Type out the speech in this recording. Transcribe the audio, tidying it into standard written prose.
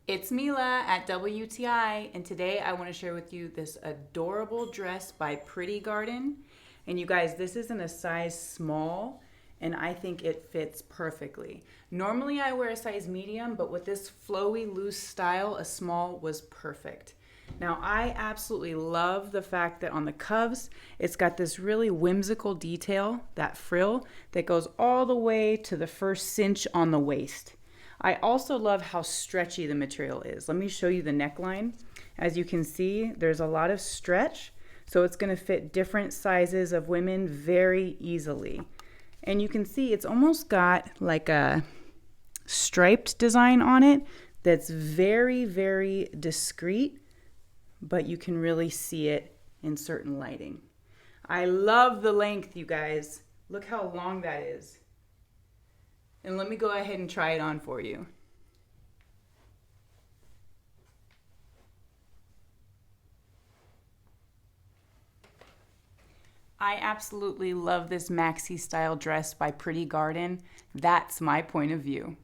It's Mila at WTI, and today I want to share with you this adorable dress by Pretty Garden. And you guys, this is in a size small, and I think it fits perfectly. Normally I wear a size medium, but with this flowy, loose style, a small was perfect. Now I absolutely love the fact that on the cuffs, it's got this really whimsical detail, that frill, that goes all the way to the first cinch on the waist. I also love how stretchy the material is. Let me show you the neckline. As you can see, there's a lot of stretch, so it's going to fit different sizes of women very easily. And you can see it's almost got like a striped design on it that's very, very discreet, but you can really see it in certain lighting. I love the length, you guys. Look how long that is. And let me go ahead and try it on for you. I absolutely love this maxi style dress by Pretty Garden. That's my point of view.